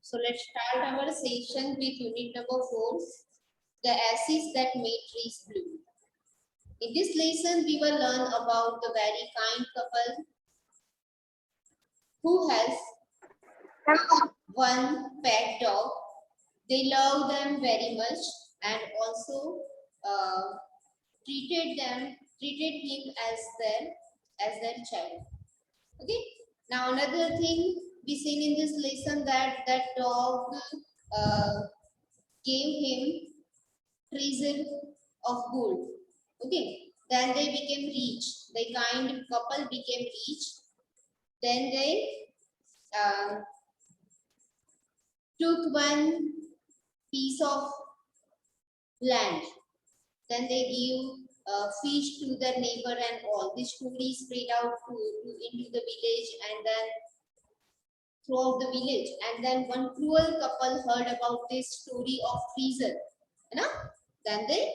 So let's start our session with unit number 4, the acids that made trees blue. In this lesson, we will learn about the very kind couple who has one pet dog. They love them very much and also treated him as their child. Okay. Now another thing we seen in this lesson that dog gave him treasure of gold. Okay. Then they became rich. The kind couple became rich. Then they took one piece of land. Then they give fish to their neighbor and all. This story spread out into the village and then throughout the village. And then one cruel couple heard about this story of treason. You know? Then they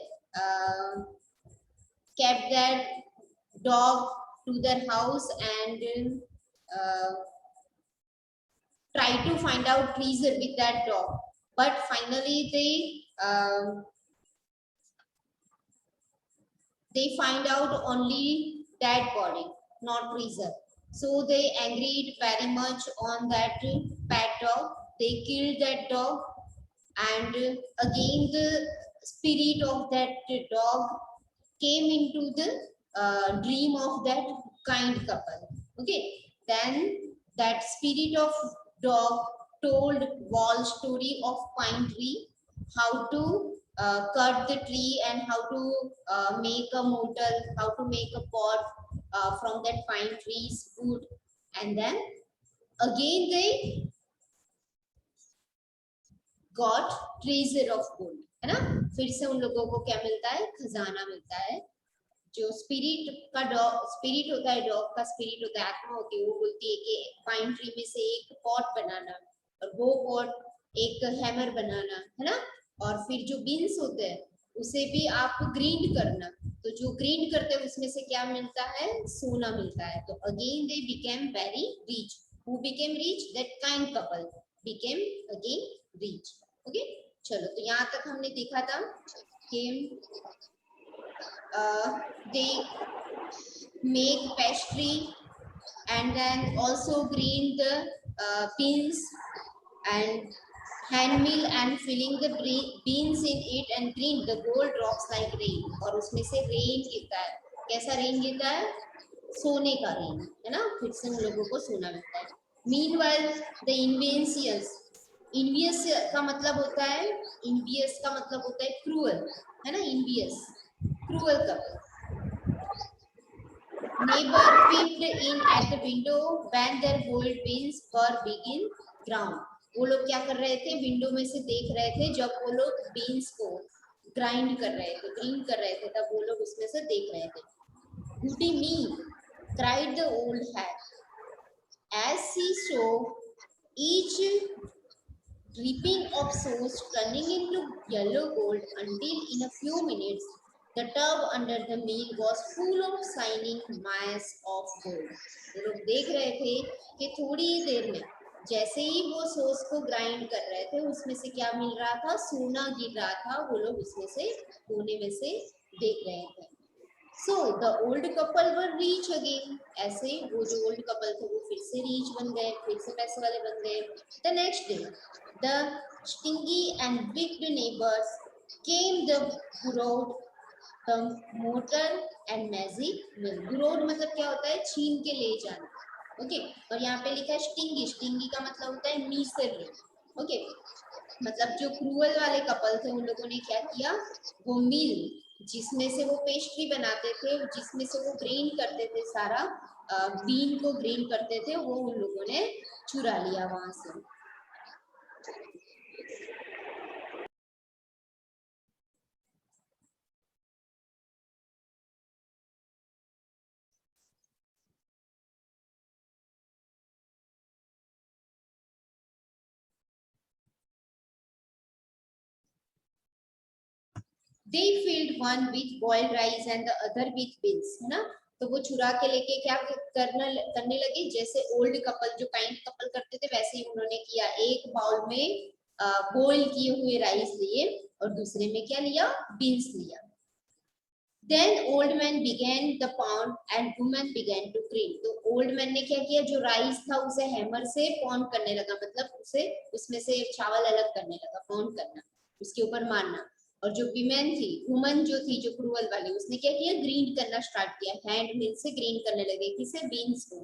kept their dog to their house and tried to find out treason with that dog. But finally they find out only dead body, not treason. So they agreed very much on that pet dog. They killed that dog, and again the spirit of that dog came into the dream of that kind couple. Okay, then that spirit of dog told wall story of pine tree, how to cut the tree and how to make a mortar, how to make a pot from that pine tree's wood. And then again they got treasure of gold, है ना? फिर से उन लोगों को क्या मिलता है? खजाना मिलता है. जो स्पिरिट होता है, डॉग का स्पिरिट होता है, आत्मा होती है, वो बोलती है कि पाइन ट्री में से एक पॉट बनाना और वो पॉट एक हैमर बनाना, है ना? और फिर जो बीन्स होते हैं उसे भी आप ग्रींड करना. तो जो ग्रींड करते हैं उसमें से क्या मिलता है? सोना मिलता है. तो again they became very rich. Who became rich? That kind couple became again rich. Okay, चलो तो यहाँ तक हमने देखा था कि they make pastry and then also grind the beans and hand mill and filling the beans in it and grind the gold drops like rain. और उसमें से रेन गिरता है. कैसा रेन गिरता है? सोने का रेन, है ना? फिर से उन लोगों को सोना मिलता है. Meanwhile the envious, envious का मतलब होता है, envious का मतलब होता है क्रूअल, है ना? envious, cruel couple. Neighbor peeped in at the window when their gold beans were big in ground. वो लोग क्या कर रहे थे? विंडो में से देख रहे थे जब वो लोग बीन्स को ग्राइंड कर रहे थे, तब वो लोग उसमें से देख रहे थे. Goody me, cried the old hag, as she saw each dripping of sauce turning into yellow gold until in a few minutes the tub under the mill was full of shining mass of gold. वो लोग देख रहे थे कि थोड़ी ही देर में जैसे ही वो सॉस को ग्राइंड कर रहे थे उसमें से क्या मिल रहा था? सोना गिर रहा था. वो लोग उसमें से कोने में से देख रहे थे. So the old couple were rich again. ऐसे वो जो old couple थे वो फिर से rich बन गए, फिर से पैसे वाले बन गए. The next day, the stingy and wicked neighbors came the borrowed the mortar and magic mill. Borrowed मतलब क्या होता है? छीन के ले जाना. ओके, और यहाँ पे लिखा है स्टिंगी. स्टिंगी का मतलब होता है मीसरली. ओके, मतलब जो क्रूअल वाले कपल थे उन लोगों ने क्या किया? वो मिल जिसमें से वो पेस्ट्री बनाते थे, जिसमें से वो ग्रीन करते थे, सारा बीन को ग्रीन करते थे, वो उन लोगों ने चुरा लिया वहां से. They filled one with boiled rice and the other with beans, है ना? तो वो चुरा के लेके क्या करने लगे, जैसे ओल्ड कपल जो काइंड कपल करते थे वैसे ही उन्होंने किया। एक बाउल में बॉईल किए हुए राइस लिए और दूसरे में क्या लिया, बीन्स लिया। Then old man began the pound and woman began to clean. तो old man ने क्या किया, जो राइस था उसे हैमर से पाउंड करने लगा, मतलब उसे उसमें से चावल अलग करने लगा, पाउंड करना, उसके ऊपर मारना। और जो विमेन थी, वुमन जो थी, जो क्रूअल वाली, उसने क्या किया, ग्रीन करना स्टार्ट किया, हैंड मिल से ग्रीन करने लगे, किसे, बीन्स को।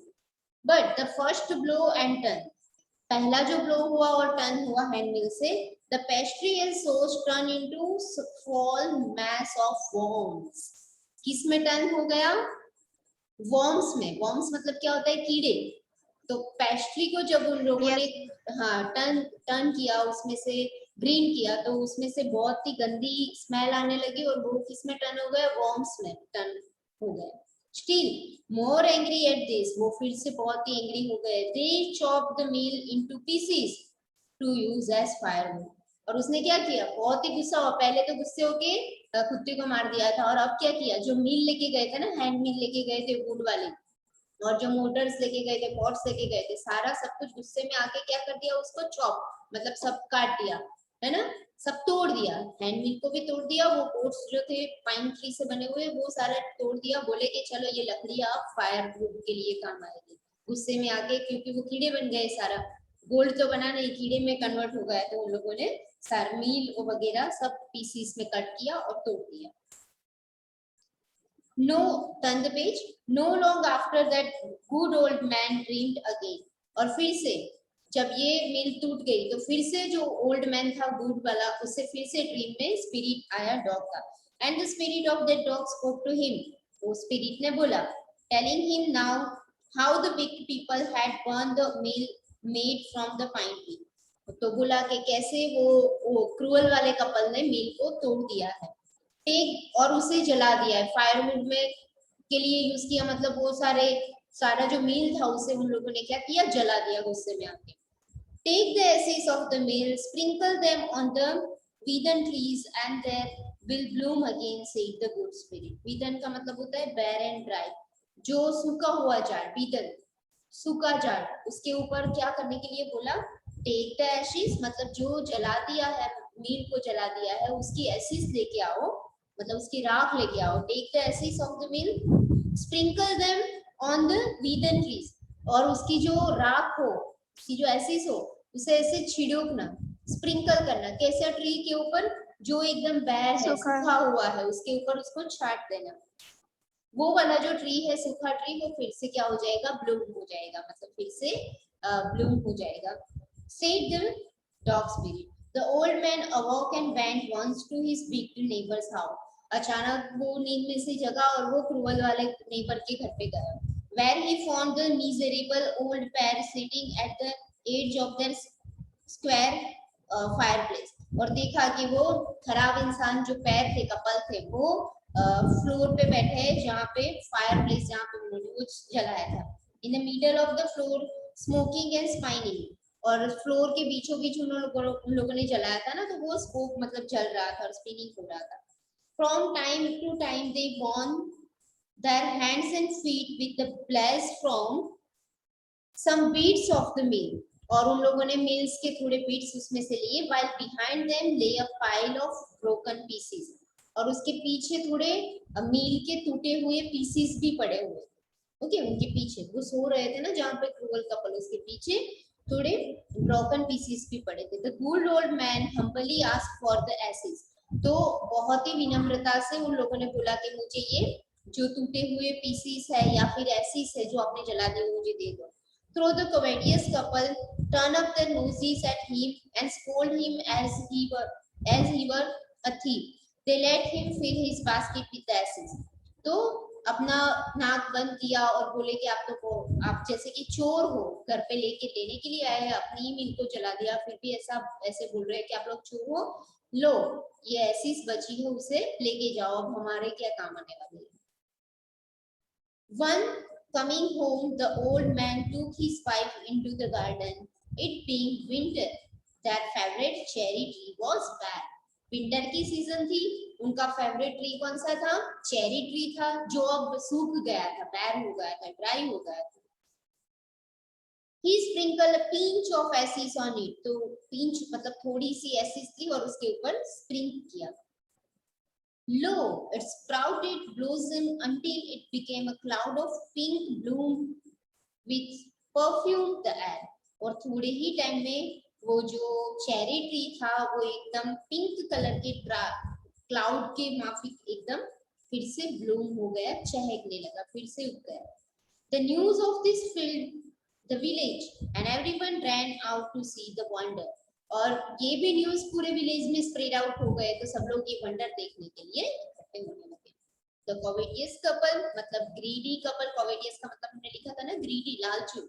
But the first blow and turn, पहला जो ब्लो हुआ और टर्न हुआ हैंड मिल से, the pastry and sauce turn into small mass of worms. किस में टर्न हो गया, worms में। worms मतलब क्या होता है, कीड़े। तो पेस्ट्री को जब उन लोगों ने हाँ टर्न किया, उसमें से ग्रीन किया, तो उसमें से बहुत ही गंदी स्मेल आने लगी और वो किस में टर्न हो गया, worms में टर्न हो गया। Still more angry at this, वो फिर से बहुत ही एंग्री हो गए। They chopped the meal into pieces to use as firewood. और उसने क्या किया, बहुत ही गुस्सा हुआ, पहले तो गुस्से होके कुत्ते को मार दिया था, और अब क्या किया, जो मील लेके गए थे ना, हैंड मील लेके गए थे वुड वाले, और जो मोटर्स लेके गए थे, पॉट्स लेके गए थे, सारा सब कुछ गुस्से में आके क्या कर दिया, उसको चॉप, मतलब सब काट दिया, है ना, सब तोड़ दिया, हैंड मील को भी तोड़ दिया, वो पोट्स जो थे पाइन ट्री से बने हुए वो सारा तोड़ दिया। बोले कि चलो ये लकड़ियां फायर वुड के लिए काम आएगी। गुस्से में आके, क्योंकि वो कीड़े बन गए, सारा गोल्ड तो बना नहीं, कीड़े में कन्वर्ट हो गया, तो उन लोगों ने सारा मील वगैरह सब पीसीस में कट किया और तोड़ दिया। No, turn the page. No long after that, good old man dreamed again. और फिर से जब ये मील टूट गई, तो फिर से जो ओल्ड मैन था गुड वाला, उससे फिर से ड्रीम में स्पिरिट आया डॉग का। And the spirit of that dog spoke to him, वो स्पिरिट ने बोला, telling him now how the big people had burn the meal made from the pine tree. तो बोला कि कैसे वो क्रूअल वाले कपल ने मील को तोड़ दिया है, टेक, और उसे जला दिया है, फायरवुड में के लिए यूज किया, मतलब वो सारा जो मील था उसे उन लोगों ने क्या किया, जला दिया गुस्से में आके। Take the ashes of the meal, sprinkle them on the वीदन trees and there will bloom again, said the good spirit. वीदन का मतलब होता है बेर एंड ड्राई, जो सूखा हुआ झाड़, वीदन सूखा झाड़, उसके ऊपर क्या करने के लिए बोला, टेक द एशिस, मतलब जो जला दिया है, मील को जला दिया है, उसकी एसिस लेके आओ, मतलब उसकी राख लेके आओ। Take the ashes of the meal, sprinkle them on the वीदन ट्रीज, और उसकी जो राख हो, उसकी जो एसिस हो, उसे ऐसे छिड़कना, स्प्रिंकल करना, कैसे, ट्री के ऊपर जो एकदम बैर है, सूखा हुआ है, उसके ऊपर उसको छाट देना। वो वाला जो ट्री है, सूखा ट्री, वो फिर से क्या हो जाएगा, ब्लूम हो जाएगा, मतलब फिर से ब्लूम हो जाएगा। Said the dog spirit. The old man awoke and went once to his big neighbor's house. अचानक वो नींद में से जगा और वो क्रूअल वाले नेबर के घर पे गया, where he found the miserable old pair sitting at the edge of their square fireplace. और देखा कि वो खराब इंसान जो पैर थे, कपल थे, वो फ्लोर पे बैठे हैं, जहाँ पे फायर प्लेस, जहाँ पे उन्होंने कुछ जलाया था। In the middle of the floor smoking and spinning, और फ्लोर के बीचों बीच उन लोगों ने जलाया था ना, तो वो स्मोक मतलब जल रहा था और स्पिनिंग हो रहा था। From time to time they burn their hands and feet with the blaze from some beats of the meal, और उन लोगों ने मील्स के थोड़े बीट्स उसमें से लिए। व्हाइल बिहाइंड देम ले a pile of broken pieces, और उसके पीछे थोड़े मील के टूटे हुए पीसेस भी पड़े हुए। ओके, उनके पीछे वो सो रहे थे ना, जहाँ पे क्रूअल कपल, उसके पीछे थोड़े ब्रोकन पीसेस भी पड़े थे। The good old man humbly asked for the ashes, तो बहुत ही विनम्रता से उन लोगों ने बोला कि मुझे ये जो टूटे हुए पीसेस है या फिर एसेस है जो आपने जला दिए, मुझे दे दो। Through the covetous couple turn up their noses at him and scold him as he were a thief. They let him fill his basket with ashes. तो अपना नाक बंद किया और बोले कि आप जैसे कि चोर हो, घर पे लेके लेने के लिए आए हैं, अपनी ही मील को जला दिया, फिर भी ऐसे बोल रहे हैं कि आप लोग चोर हो, लो ये एसिस बची है, उसे लेके जाओ, अब हमारे क्या काम आने वाली है। One coming home, the old man took his wife into the garden. It being winter, their favorite cherry tree was bare. Winter की सीजन थी, उनका फेवरेट ट्री कौन सा था? चेरी ट्री था, जो अब सूख गया था, बैर हो गया था, ड्राई हो गया था। He sprinkled a pinch of ashes on it, तो pinch मतलब थोड़ी सी एसिड थी और उसके ऊपर स्प्रिंक किया। Lo, it sprouted, blossomed until it became a cloud of pink bloom with perfumed the air. और थोड़े ही टाइम में वो जो चेरी ट्री था वो एकदम पिंक कलर के क्लाउड के माफिक एकदम फिर से ब्लूम हो गया, चहकने लगा, फिर से उग गया। The news of this filled the village and everyone ran out to see the wonder. और ये भी न्यूज पूरे विलेज में स्प्रेड आउट हो गए, तो सब लोग ये वंडर देखने के लिए इकट्ठे होने लगे। The covetous couple मतलब greedy couple, covetous का मतलब हमने लिखा था ना greedy, लालचू,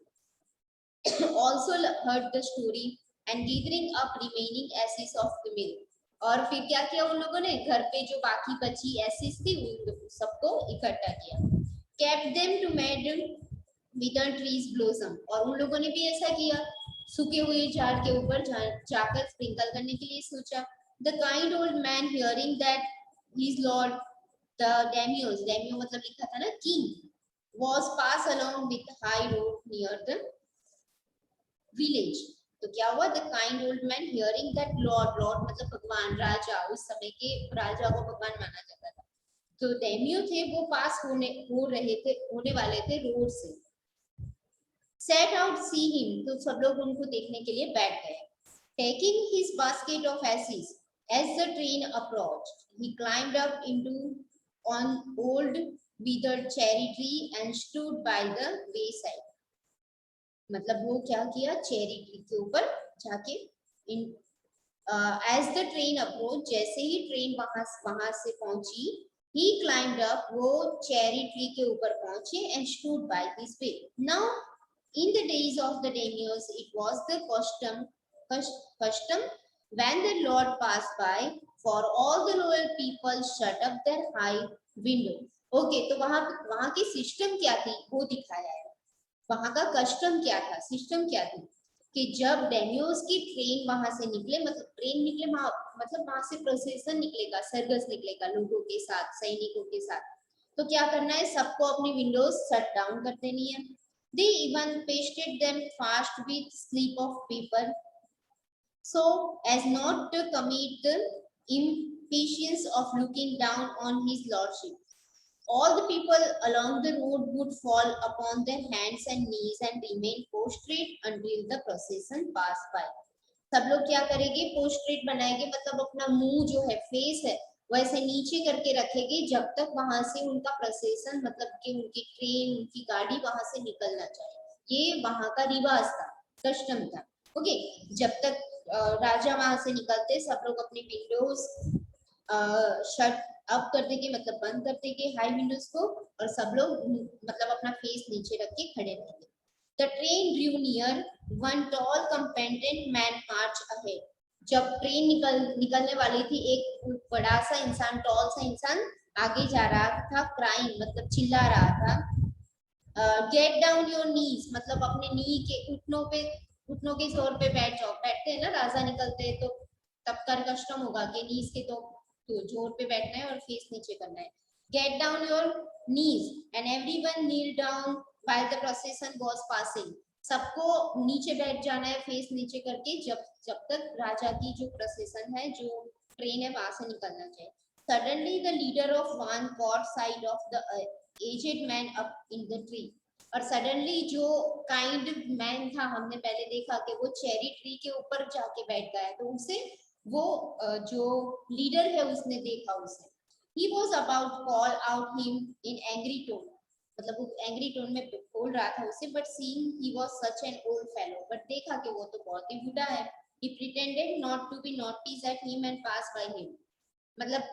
also heard the story and gathering up remaining ashes of the mill. और फिर क्या किया उन लोगों ने? घर पे जो बाकी बची एसिड थी उन सबको इकट्ठा किया। Kept them to made withered trees blossom, और उन लोगों ने भी ऐसा किया, सूखे हुए झाड़ के ऊपर जाकर स्प्रिंकल करने के लिए सोचा। The kind old man hearing that his lord the daimyo मतलब लिखा था ना king was passed along with high road near the village, तो क्या हुआ? The kind old man hearing that Lord मतलब भगवान, राजा, उस समय के राजा को भगवान माना जाता था, तो डेमियो थे वो पास होने वाले थे रोड से। सेट आउट सी हिम, तो सब लोग उनको देखने के लिए बैठ गए। Taking his basket of ashes as the train approached he climbed up into on old withered cherry tree and stood by the wayside, मतलब वो क्या किया? चेरी ट्री के ऊपर जाके इन एज द ट्रेन अप्रोच, जैसे ही ट्रेन वहां से पहुंची, he climbed up, वो चेरी ट्री के ऊपर पहुंचे and stood by his way. Now in the days of the daimyos it was the custom when the lord passed by for all the loyal people shut up their high window. Okay, तो वहां की system क्या थी वो दिखाया है। वहां का कस्टम क्या था, सिस्टम क्या थी कि जब डेनियोस की ट्रेन वहां से निकले, मतलब ट्रेन निकले मतलब वहां से प्रोसेशन निकलेगा, सरगस निकलेगा लोगों के साथ, सैनिकों के साथ, तो क्या करना है? सबको अपनी विंडोज शट डाउन कर देनी है। They even pasted them fast with sleep of paper so as not to commit the impatience of looking down on his lordship. All the people along the road would fall upon their hands and knees and remain prostrate until the procession passed by. सब लोग क्या करेंगे? पोस्ट्रेट बनाएंगे, मतलब अपना मुंह जो है, फेस है, वैसे नीचे करके रखेंगे जब तक वहां से उनका प्रोसेशन, मतलब कि उनकी ट्रेन, उनकी गाड़ी वहां से निकलना चाहिए। ये वहां का रिवाज था, कस्टम था। ओके, जब तक राजा वहां से निकलते, सब लोग अपनी विंडोज शट अप कर देंगे, मतलब बंद कर देंगे हाई विंडोज को, और सब लोग मतलब अपना फेस नीचे रख के खड़े रहेंगे। The train drew near, one tall competent man marched ahead. जब ट्रेन निकलने वाली थी, एक बड़ा सा इंसान, टॉल सा इंसान आगे जा रहा था, क्राइम मतलब चिल्ला रहा था। गेट डाउन योर नीज मतलब अपने नी के घुटनों के जोर पे बैठ जाओ। बैठते हैं ना राजा निकलते हैं, तो तब कर कस्टम होगा कि नीज के तो जोर पे बैठना है और फेस नीचे करना है। Get down your knees and everyone kneel down while the procession was passing, सबको नीचे बैठ जाना है फेस नीचे करके, जब तक राजा की जो प्रोसेशन है, जो ट्रेन है, वहां से निकलना चाहिए। Suddenly the leader of one caught side of the aged man up in the tree, और सडनली जो काइंड मैन था, हमने पहले देखा कि वो चेरी ट्री के ऊपर जाके बैठ गया, तो उसे वो जो लीडर है उसने देखा उसे। He was about to call out him in angry tone, मतलब वो एंग्री टोन में बोल रहा था उसे, but seeing he was such an old fellow, but देखा कि वो तो बहुत ही बूढ़ा है, he pretended not to be noticed at him and passed by him, मतलब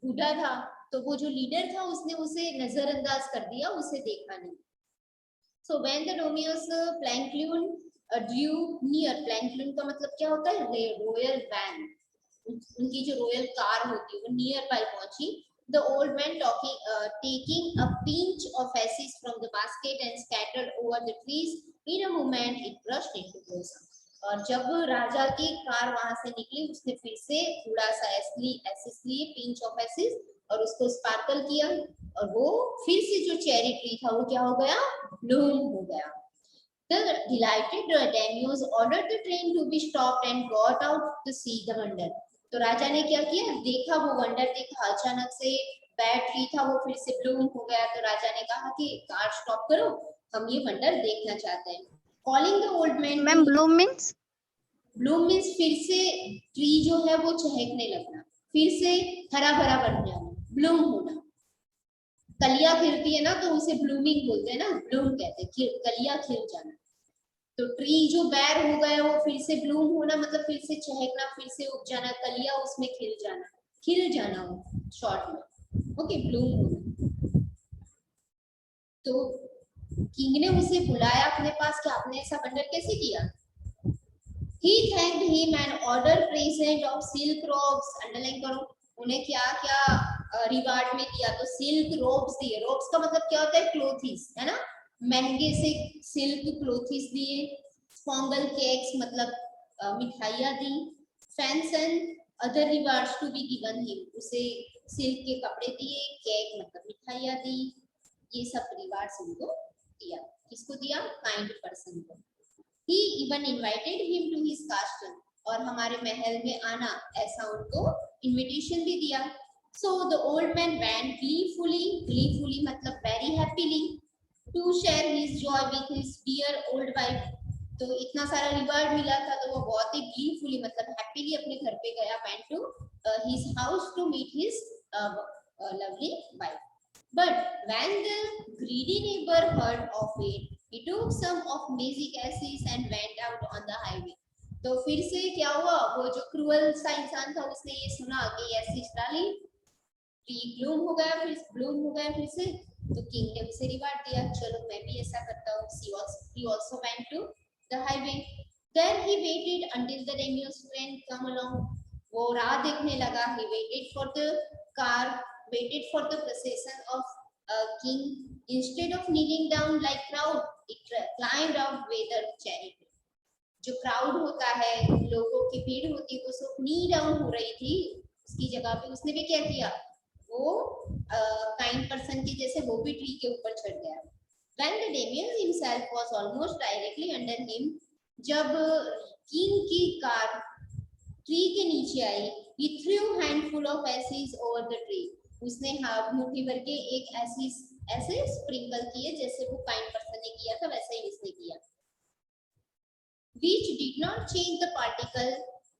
बूढ़ा था तो वो जो लीडर था उसने उसे नजरअंदाज कर दिया, उसे देखा नहीं। So when the Romeo's Planclune drew near, Planclune का मतलब क्या होता है? रॉयल वैन, उनकी जो रॉयल कार होती है वो नियर बाय पहुंची। The old man taking a pinch of ashes from the basket and scattered over the trees. In a moment, it rushed into blossom. और जब राजा की कार वहां से निकली उसने फिर से थोड़ा सा एसिस लिए, पिंच ऑफ एसिस, और उसको स्पार्कल किया और वो फिर से जो चेरी ट्री था वो क्या हो गया, ब्लूम हो गया। The delighted daimyos ordered the train to be stopped and got out to see the wonder. तो राजा ने क्या किया, देखा वो वंडर, देखा अचानक से बैड ट्री था वो फिर से ब्लूम हो गया। तो राजा ने कहा कि कार स्टॉप करो, हम ये वंडर देखना चाहते हैं। Calling the old man, ma'am Bloom means, Bloom means फिर से ट्री जो है वो चहकने लगना, फिर से हरा भरा बन जाना, ब्लूम होना। कलियां खिलती है ना तो उसे ब्लूमिंग बोलते हैं ना, ब्लूम कहते हैं, कलियां खिल जाना। तो ट्री जो बैर हो गया वो फिर से ब्लूम होना, मतलब फिर से चहकना, फिर से उग जाना, कलियां उसमें खिल जाना हो शॉर्ट में, ओके, ब्लूम होना। तो किंग ने उसे बुलाया अपने पास कि आपने ऐसा वंडर कैसे किया। He thanked him and ordered present of silk robes, underline करो, उन्हें क्या क्या रिवार्ड में दिया, तो सिल्क रोब्स दिए। रोब्स का मतलब क्या होता है, क्लोथिस, है ना, महंगे से सिल्क क्लोथिस दिए। स्पॉन्गल केक्स मतलब मिठाइयाँ दी। Fans and other rewards to be given him, उसे सिल्क के कपड़े दिए, केक मतलब मिठाइयाँ दी, ये सब रिवार्ड्स उनको दिया। किसको दिया, काइंड पर्सन को। He even invited him to his castle, और हमारे महल में आना ऐसा उनको इनविटेशन भी दिया। So the old man went gleefully मतलब very happily to share his joy with his dear old wife. तो इतना सारा रिवार्ड मिला था तो वो बहुत ही gleefully मतलब happily अपने घर पे गया, went to his house to meet his lovely wife. But when the greedy neighbor heard of it, he took some of magic ashes and went out on the highway. तो फिर से क्या हुआ, वो जो क्रूअल सा इंसान था उसने ये सुना कि एसिड डाली, ट्री ब्लूम हो गया, फिर ब्लूम हो गया फिर से, तो किंग ने उसे रिवार्ड दिया, चलो मैं भी ऐसा करता हूँ। He also went to the highway. There he waited until the daimyo's friend come along. वो राह देखने लगा। He waited for the car, waited for the procession of a king. Instead of kneeling down like crowd, it climbed out with a chariot. जो crowd होता है, लोगों की भीड़ होती है, वो सब नी डाउन हो रही थी, उसकी जगह पे उसने भी क्या किया, वो काइंड पर्सन की जैसे वो भी ट्री के ऊपर चढ़ गया। When the daimyo himself was almost directly under him, जब किंग की कार ट्री के नीचे आई, he threw handful of ashes over the tree. उसने मुट्ठी भर के एक एसिस ऐसे स्प्रिंकल किए, जैसे वो काइंड पर्सन ने किया था वैसे ही उसने किया। Which did not change the particle.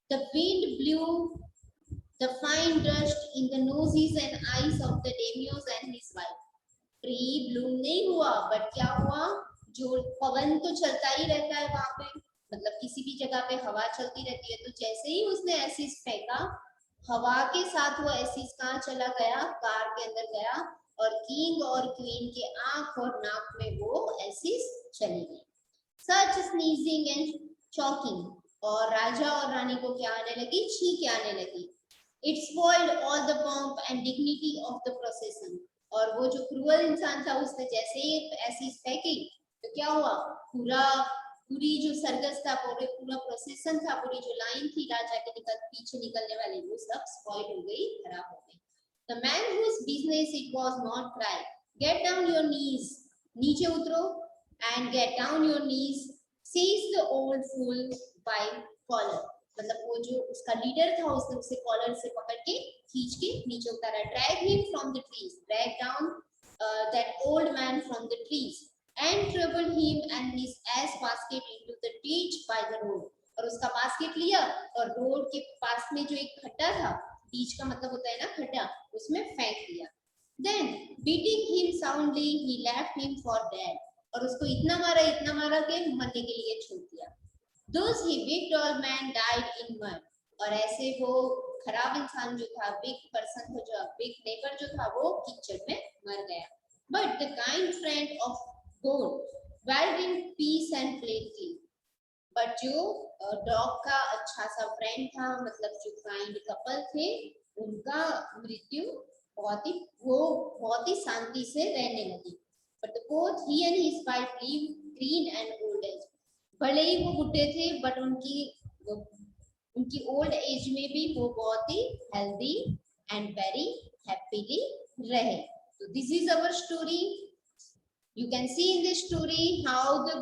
The wind blew the fine dust in the noses and eyes of the daimyos and his wife. Tree bloom नहीं हुआ, बट क्या हुआ, जो पवन तो चलता ही रहता है वहां पे, मतलब किसी भी जगह पे हवा चलती रहती है, तो जैसे ही उसने एसिस फेंका, हवा के साथ वो एसिस कहाँ चला गया, कार के अंदर गया, और किंग और क्वीन के आंख और नाक में वो एसिस चली गई। Such sneezing and choking, और राजा और रानी को क्या आने लगी, छींके आने लगी। It spoiled all the pomp and dignity of the procession. और वो जो क्रूअल इंसान था उसने जैसे ही ऐसी फेंकी तो क्या हुआ, पूरी जो सर्कस था, पूरा प्रोसेशन था, पूरी जो लाइन थी राजा के पीछे निकलने वाली, वो सब स्पॉइल हो गई, खराब हो गई। The man whose business it was not cry, get down your knees, नीचे उतरो, and get down your knees, seize the old fool by collar, मतलब वो जो उसका लीडर था उसने उसे कॉलर से पकड़ के खींच के नीचे उतारा। Drag him from the trees, drag down that old man from the trees and trouble him and his ass basket into the ditch by the road, और उसका बास्केट लिया और रोड के पास में जो एक खड्डा था, बीच का मतलब होता है ना खड्डा, उसमें फेंक दिया। Then beating him soundly he left him for dead, और उसको इतना मारा कि मरने के लिए छोड़ दिया। Thus he big old man died in mud, और ऐसे वो खराब इंसान जो था, बिग पर्सन था, जो बिग नेबर जो था, वो कीचड़ में मर गया। But the kind friend of goat dwelled in peace and plenty, but जो डॉग का अच्छा सा फ्रेंड था, मतलब जो काइंड कपल थे, उनका मृत्यु बहुत ही शांति से रहने लगी। But both he and his wife lived green and old age. भले ही वो बुढ़े थे बट उनकी ओल्ड एज में भी वो बहुत ही हेल्दी एंड वेरी हैप्पीली रहे। तो this is our story. You can see in this story how the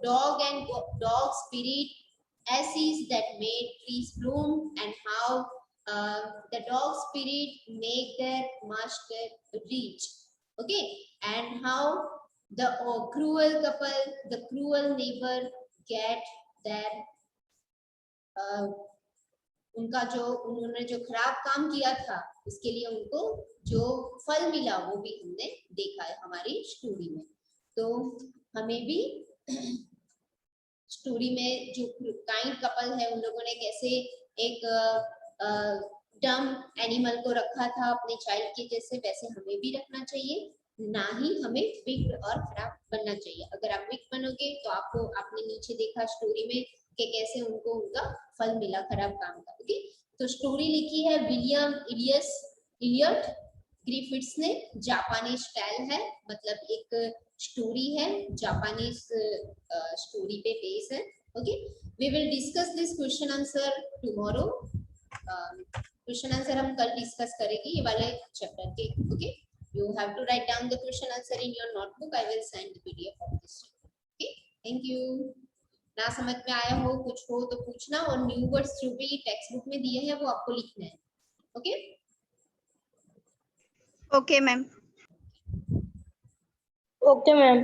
dog spirit ashes that made trees bloom, and how the dog spirit make their master rich. Okay, and how the cruel couple, the cruel neighbor get their उनका जो उन्होंने जो खराब काम किया था उसके लिए उनको जो फल मिला वो भी हमने देखा है हमारी स्टोरी में। तो हमें भी स्टोरी में जो काइंड कपल है उन लोगों ने कैसे एक डम एनिमल को रखा था अपने चाइल्ड के जैसे, वैसे हमें भी रखना चाहिए, ना ही हमें विक्ड और खराब बनना चाहिए। अगर आप विक्ड बनोगे तो आपको आपने नीचे देखा स्टोरी में कि कैसे उनको उनका फल मिला खराब काम का। ओके, तो स्टोरी लिखी है विलियम इलियट ग्रिफिथ्स ने। जापानी स्टाइल है, मतलब एक स्टोरी है, जापानीज स्टोरी पे बेस है। Okay, we will discuss this question answer tomorrow. Question answer हम कल डिस्कस करेंगे ये वाले चैप्टर के। Okay, you have to write down the question answer in your notebook. I will send the PDF of this. Okay, thank you. ना समझ में आया हो कुछ हो तो पूछना, और न्यू वर्ड्स जो भी टेक्स्ट बुक में दिए हैं वो आपको लिखना है। Okay okay ma'am. Okay ma'am.